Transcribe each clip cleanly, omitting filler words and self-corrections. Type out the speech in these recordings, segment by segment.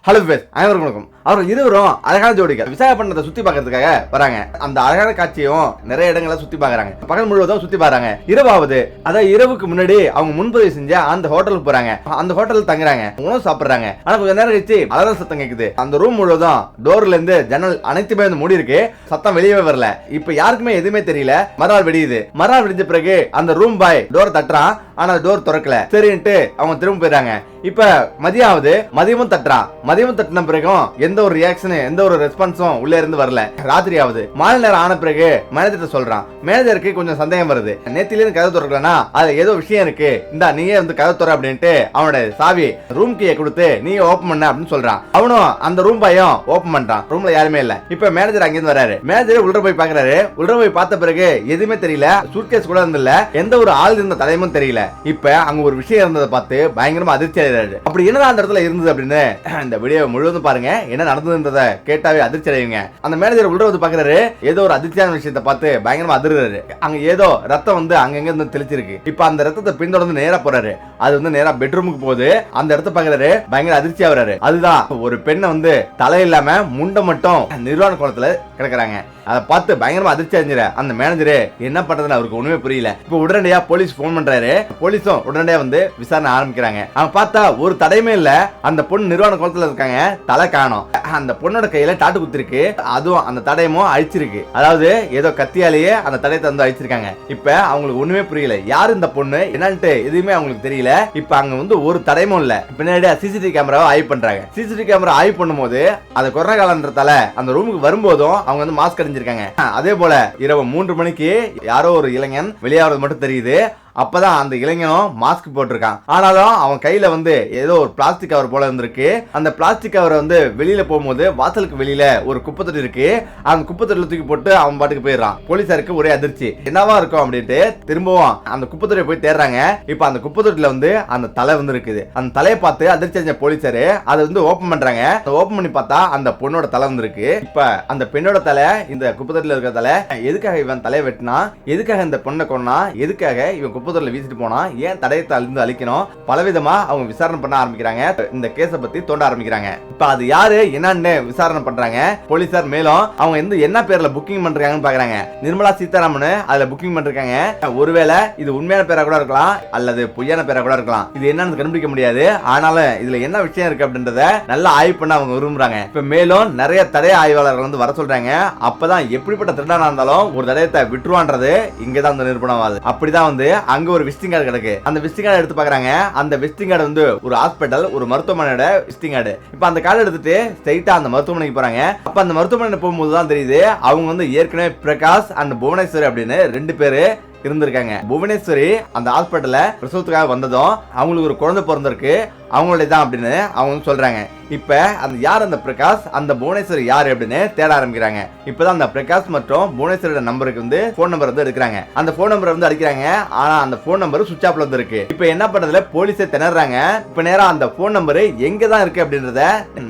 Hello base அனைவருக்கும் வணக்கம். அவர் இருவரும் அழகான ஜோடிகள் விசாகப்பட்டினத்தை சுத்தி பார்க்கறதுக்காக வராங்க. அந்த அழகான காட்சியும் நிறைய இடங்களை சுத்தி பார்க்கறாங்க. பகல் முழுவதும் சுத்தி பாக்குறாங்க. இரவாவது அதாவது இரவுக்கு முன்னாடி அவங்க முன்பதிவு செஞ்ச அந்த ஹோட்டலுக்கு போறாங்க. அந்த ஹோட்டல்ல தங்குறாங்க, உணவு சாப்பிடுறாங்க. ஆனா கொஞ்ச நேரம் கழிச்சு அலறல் சத்தம் கேக்குது. அந்த ரூம் முழுவதும் டோர்ல இருந்து ஜன்னல் அனைத்துமே வந்து மூடி இருக்கு. சத்தம் வெளியவே வரல. இப்ப யாருக்குமே எதுவுமே தெரியல. மறுநாள் வெடியுது. மறுநாள் வெடிஞ்ச பிறகு அந்த ரூம் பாய் டோர் தட்டுறான். ஆனா டோர் திறக்கல. சரின்ட்டு அவங்க திரும்ப போயிடுறாங்க. இப்ப மதியமும் தட்டுறான். மதியமும் தட்டின பிறகும் எந்த ஒரு ரியாக்ஷன், எந்த ஒரு ரெஸ்பான்ஸும் உள்ள இருந்து வரல. ராத்திரி ஆகுது. மாலை நேரம் ஆன பிறகு மேனேஜர் சொல்றான். மேனேஜருக்கு கொஞ்சம் சந்தேகம் வருது. நேத்திலிருந்து கதை திறக்கலனா அதுல ஏதோ விஷயம் இருக்கு, இந்தா நீயே வந்து கதை திற அப்படின்ட்டு அவனோட சாவி ரூம் கீயை கொடுத்து நீ ஓபன் பண்ண அப்படின்னு சொல்றான். அவனும் அந்த ரூம் பையும் ஓபன் பண்றான். ரூம்ல யாருமே இல்ல. இப்ப மேனேஜர் அங்கிருந்து வராரு. மேனேஜர் உள்ள போய் பாக்குறாரு. உள்ள போய் பார்த்த பிறகு எதுவுமே தெரியல. சூட்கேஸ் கூட இருந்தில்ல. எந்த ஒரு ஆள் இருந்த தடயமும் தெரியல. இப்ப அங்க ஒரு விஷயம் இருந்ததை பார்த்து பயங்கரமா அதிர்ச்சி ஆயிடுறாரு. அப்படி என்னதான் அந்த இடத்துல இருந்தது அப்படின்னு இந்த வீடியோ முழுவதும் பாருங்க. என்ன நடந்ததுன்றத கேட்டாவே அதிர்ச்சி அடைவீங்க. அந்த மேனேஜர் உள்ள வந்து பாக்குறாரு. ஏதோ ஒரு அதிர்ச்சியான விஷயத்தை பார்த்து பயங்கரமா அதிர்றாரு. அங்க ஏதோ ரத்தம் வந்து அங்கங்க இருந்து தெளிச்சிருக்கு. இப்ப அந்த ரத்தத்தை பின்தொடர்ந்து நேரா போறாரு. அது வந்து நேரா பெட்ரூமுக்கு போகுது. அந்த இடத்த பாக்குறாரு. பயங்கர அதிர்ச்சி ஆகுறாரு. அதுதான் ஒரு பெண்ணை வந்து தலை இல்லாம முண்டை மட்டும் நிர்வாண கோலத்துல கிடக்குறாங்க. அதை பார்த்து பயங்கரமா அதிர்ச்சி அடைஞ்சிட அந்த மேனேஜரு என்ன பண்றதுன்னு அவருக்கு ஒண்ணுமே புரியல. இப்ப உடனடியா போலீஸ் போன் பண்றாரு. போலீஸும் உடனடியா வந்து விசாரணை ஆரம்பிக்கிறாங்க. அவன் பார்த்தா ஒரு தடையுமே இல்ல. அந்த பொண்ணு நிர்வாண கோலத்துல இருக்காங்க. தலை காணோம். அந்த பொண்ணோட கையில டாட்டு குத்திருக்கு. அதுவும் அந்த தடயமும் அழிச்சிருக்கு. அதாவது ஏதோ கத்தியாலேயே அந்த தடயத்தை வந்து அழிச்சிருக்காங்க. இப்ப அவங்களுக்கு ஒண்ணுமே புரியல. யாரு இந்த பொண்ணு என்னன்ட்டு எதுவுமே அவங்களுக்கு தெரியல. இப்ப அங்க வந்து ஒரு தடயமும் இல்ல. பின்னாடியா சிசிடிவி கேமராவை ஆய்வு பண்றாங்க. சிசிடிவி கேமரா ஆய்வு பண்ணும்போது அது கொரோனா காலன்றதால அந்த ரூமுக்கு வரும்போதும் அவங்க வந்து மாஸ்க் அணிஞ்சிருக்காங்க. அதே போல இரவு 3 மணிக்கு யாரோ ஒரு இளைஞன் வெளியாவது மட்டும் தெரியுது. அப்பதான் அந்த இளைஞனும் மாஸ்க் போட்டிருக்கான். ஆனாலும் அவன் கையில வந்து ஏதோ ஒரு பிளாஸ்டிக் கவர் போல இருந்திருக்கு. அந்த பிளாஸ்டிக் கவர் வந்து வெளியில போகும்போது வாசலுக்கு வெளியில ஒரு குப்பை தொட்டி இருக்கு. அந்த குப்பை தொட்டில தூக்கி போட்டு அவன் பாட்டுக்கு போயிடுறான். போலீசாருக்கு ஒரே அதிர்ச்சி. என்னவா இருக்கும் அப்படின்ட்டு திரும்பவும் அந்த குப்பை தொட்டியை போய் தேடுறாங்க. இப்ப அந்த குப்பை தொட்டில வந்து அந்த தலை வந்து இருக்குது. அந்த தலையை பார்த்து அதிர்ச்சி அடைஞ்ச போலீசாரு அதை வந்து ஓபன் பண்றாங்க. ஓபன் பண்ணி பார்த்தா அந்த பொண்ணோட தலை வந்து இருக்கு. இப்ப அந்த பெண்ணோட தலை இந்த குப்பை தொட்டில இருக்கிற தலை. எதுக்காக இவன் தலையை வெட்டினா, எதுக்காக இந்த பொண்ணை கொன்னா, எதுக்காக இவன் குப்பைத்தொட்டில வீசிட்டு போனா, ஏன் தடயத்தை அழிக்கணும், பலவிதமா அவங்க விசாரணை பண்ண ஆரம்பிக்கிறாங்க. இந்த கேஸை பத்தி தோண்ட ஆரம்பிக்கிறாங்க. இப்ப அது யாரு என்னன்னு விசாரணை பண்றாங்க போலீசார். மேலும் அவங்க என்ன பேர்ல புக்கிங் பண்றாங்கன்னு பாக்குறாங்க. நிர்மலா சீதாராமன் அதுல புக்கிங் பண்றாங்க. ஒருவேளை இது உண்மையான பேரா கூட இருக்கலாம், அல்லது பொய்யான பேரா கூட இருக்கலாம். இது என்னன்னு கண்டுபிடிக்க முடியாது. ஆனாலும் இதுல என்ன விஷயம் இருக்கு அப்படின்றத நல்லா ஆய்வு பண்ண அவங்க விரும்புறாங்க. இப்ப மேலும் நிறைய தடய ஆய்வாளர்கள் வந்து வர சொல்றாங்க. அப்பதான் எப்படிப்பட்ட திருடனா இருந்தாலும் ஒரு தடயத்தை விட்டுருவான்றது இங்கதான் வந்து நிரூபணம் ஆகுது. அப்படிதான் வந்து அங்க ஒரு விசிட்டிங் கார்டு கிடக்கு. அந்த விசிட்டிங் கார்டு எடுத்து பாக்குறாங்க. அந்த விசிட்டிங் கார்டு வந்து ஒரு ஹாஸ்பிடல், ஒரு மருத்துவமனையோட விசிட்டிங் கார்டு. இப்ப அந்த கார்டு எடுத்துட்டு ஸ்ட்ரைட்டா அந்த மருத்துவமனைக்கு போறாங்க. அப்ப அந்த மருத்துவமனை போகும்போது தான் தெரியுது அவங்க வந்து ஏற்கனவே பிரகாஷ் அண்ட் புவனேஸ்வரி அப்படின்னு 2 பேரு இருந்திருக்காங்க. புவனேஸ்வரி அந்த ஹாஸ்பிட்டல்ல பிரசவத்துக்காக வந்ததும் அவங்களுக்கு ஒரு குழந்தை பிறந்திருக்கு, அவங்களுடைய தான் அப்படின்னு அவங்க சொல்றாங்க. இப்ப அந்த யார் அந்த பிரகாஷ், அந்த புவனேஸ்வரி யாரு அப்படின்னு தேட ஆரம்பிக்கிறாங்க. இப்பதான் அந்த பிரகாஷ் மற்றும் புவனேஸ்வரியோட நம்பருக்கு வந்து போன் நம்பர் வந்து எடுக்கிறாங்க. அந்த போன் நம்பர் வந்து அடிக்கிறாங்க. ஆனா அந்த போன் நம்பர் சுவிட்ச் ஆஃப்ல வந்து இருக்கு. இப்ப என்ன பண்றதுல போலீஸே திணறாங்க. இப்ப நேரா அந்த போன் நம்பர் எங்க தான் இருக்கு அப்படின்றத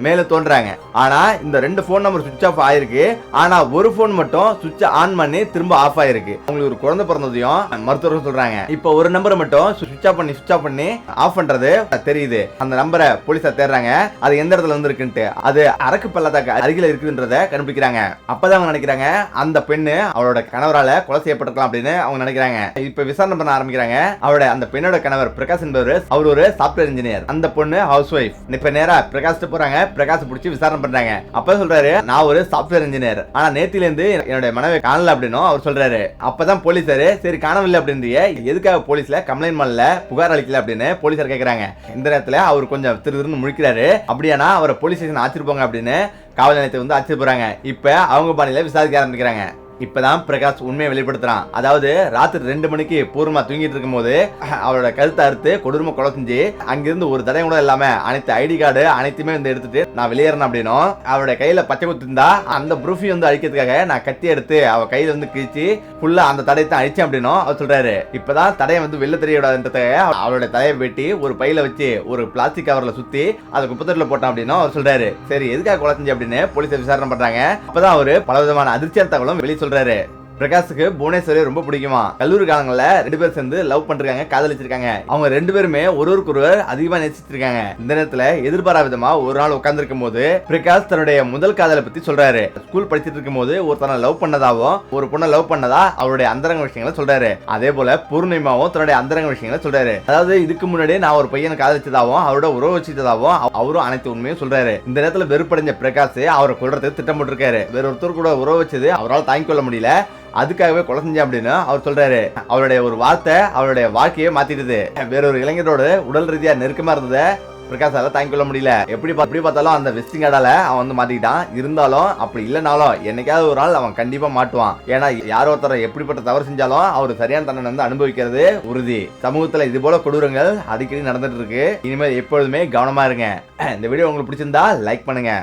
மேல தோன்றாங்க. ஆனா இந்த 2 போன் நம்பர் சுவிட்ச் ஆஃப் ஆயிருக்கு. ஆனா ஒரு போன் மட்டும் சுவிட்ச் ஆன் பண்ணி திரும்ப ஆஃப் ஆயிருக்கு. அவங்களுக்கு ஒரு குழந்தை பிறந்ததையும் மருத்துவர்கள் சொல்றாங்க. இப்ப ஒரு நம்பரை மட்டும் சுவிட்ச் ஆஃப் பண்ணி ஆஃப் பண்றது தெரியுது. அந்த நம்பரை போலீஸார் தேடுறாங்க. அது எந்த இடத்துல வந்து இருக்குன்ட்டு. அது அரக்கு பள்ளத்தாக்கு அருகில இருக்குன்றத கண்டுபிடிக்கிறாங்க. அப்பதான் அவங்க நினைக்கிறாங்க அந்த பெண்ணு அவளோட கணவரால கொலை செய்யப்பட்டிருக்கலாம் அப்படின்னு அவங்க நினைக்கிறாங்க. இப்ப விசாரணை பண்ண ஆரம்பிக்கிறாங்க. அவரோட அந்த பெண்ணோட கணவர் பிரகாஷ் என்பவர் அவர் ஒரு சாஃப்ட்வேர் இன்ஜினியர். அந்த பொண்ணு ஹவுஸ் ஒய்ஃப். இப்ப நேரா பிரகாஷ் போறாங்க. பிரகாஷ் பிடிச்சி விசாரணை பண்றாங்க. அப்ப சொல்றாரு நான் ஒரு சாஃப்ட்வேர் இன்ஜினியர். ஆனா நேத்தில இருந்து என்னோட மனைவி காணல அப்படின்னு அவர் சொல்றாரு. அப்பதான் போலீசாரு சரி காணவில்லை அப்படின்றிய எதுக்காக போலீஸ்ல கம்ப்ளைண்ட் பண்ணல, புகார் அளிக்கல அப்படின்னு போலீசார் கேக்குறாங்க. இந்த நேரத்துல அவர் கொஞ்சம் திருன்னு முழிக்கிறாரு. அப்படியானா அவரை போலீஸ் ஸ்டேஷன் ஆச்சிருப்பாங்க அப்படின்னு காவல் நிலையத்தை வந்து ஆச்சரிய போறாங்க. இப்ப அவங்க பாணியில விசாரிக்க ஆரம்பிக்கிறாங்க. இப்பதான் பிரகாஷ் உண்மையை வெளிப்படுத்துறான். அதாவது ராத்திரி 2 மணிக்கு பூர்வமா தூங்கிட்டு இருக்கும் போது அவரோட கழுத்தை அறுத்து கொடூரமா கொலை செஞ்சு அங்கிருந்து ஒரு தடயம் கூட இல்லாம அனைத்து ஐடி கார்டு அனைத்துமே வந்து எடுத்துட்டு நான் வெளியேறேன் அப்படின்னும், அவரோட கையில பச்சை குத்து இருந்தா அந்த ப்ரூஃபி வந்து அழிக்கிறதுக்காக நான் கத்தி எடுத்து அவ கையில வந்து கிழிச்சு ஃபுல்லா அந்த தடயத்தை அழிச்சேன் அப்படின்னும் அவர் சொல்றாரு. இப்பதான் தடயம் வந்து வெளில தெரியவிடாதுன்றதுக்காக அவரோட தலையை வெட்டி ஒரு பையில வச்சு ஒரு பிளாஸ்டிக் கவர்ல சுத்தி அதை குப்பத்தொட்டில போட்டான் அப்படின்னு அவர் சொல்றாரு. சரி எதுக்காக கொலை செஞ்சு அப்படின்னு போலீஸ் விசாரணை பண்றாங்க. அப்பதான் அவரு பலவிதமான அதிர்ச்சியான தகவலும் வெளியே சொல்றாரு. பிரகாஷுக்கு புவனேஸ்வரி ரொம்ப பிடிக்குமா. கல்லூரி காலங்கள்ல 2 பேரும் சேர்ந்து லவ் பண்ணிருக்காங்க, காதலிச்சிருக்காங்க. அவங்க 2 பேருமே ஒருவருக்கொருவர் அதிகமா நேசிச்சிருக்காங்க. இந்த நேரத்துல எதிர்பாராத விதமா ஒரு நாள் உட்கார்ந்திருக்கும் போது பிரகாஷ் தன்னுடைய முதல் காதலை பத்தி சொல்றாரு. ஸ்கூல் படிச்சிட்டு இருக்கும் போது ஒருத்தனை லவ் பண்ணதாவும் ஒரு பொண்ணை லவ் பண்ணதா அவருடைய அந்தரங்க விஷயங்களை சொல்றாரு. அதே போல பூர்ணிமாவும் தன்னுடைய அந்தரங்க விஷயங்களை சொல்றாரு. அதாவது இதுக்கு முன்னாடி நான் ஒரு பையனை காதலிச்சதாவும் அவரோட உறவு வச்சுட்டதாவும் அவரும் அனைத்து உண்மையும் சொல்றாரு. இந்த நேரத்துல வெறுப்படைஞ்ச பிரகாஷ் அவரை கொல்றதுக்கு திட்டம் போட்டிருக்காரு. வேற ஒருத்தர் கூட உறவு வச்சது அவரால் தாங்கிக் கொள்ள முடியல, அதுக்காகவே கொலை செஞ்சேன் அப்படின்னு அவர் சொல்றாரு. அவருடைய ஒரு வார்த்தை அவருடைய வாழ்க்கையை மாத்திடுது. வேறொரு இளைஞரோட உடல் ரீதியா நெருக்கமா இருந்ததை பிரகாஷால தாங்கிக் கொள்ள முடியல. எப்படி பார்த்தாலும் அந்த வெஸ்டிங் கார்டால அவன் வந்து மாட்டிக்கிட்டான். இருந்தாலும் அப்படி இல்லைனாலும் என்னைக்காவது ஒரு நாள் அவன் கண்டிப்பா மாட்டுவான். ஏன்னா யாரோ ஒருத்தர் எப்படிப்பட்ட தவறு செஞ்சாலும் அவர் சரியான தண்டனை வந்து அனுபவிக்கிறது உறுதி. சமூகத்துல இது போல கொடூரங்கள் அடிக்கடி நடந்துட்டு இருக்கு. இனிமேல் எப்பொழுதுமே கவனமா இருங்க. இந்த வீடியோ உங்களுக்கு பிடிச்சிருந்தா லைக் பண்ணுங்க.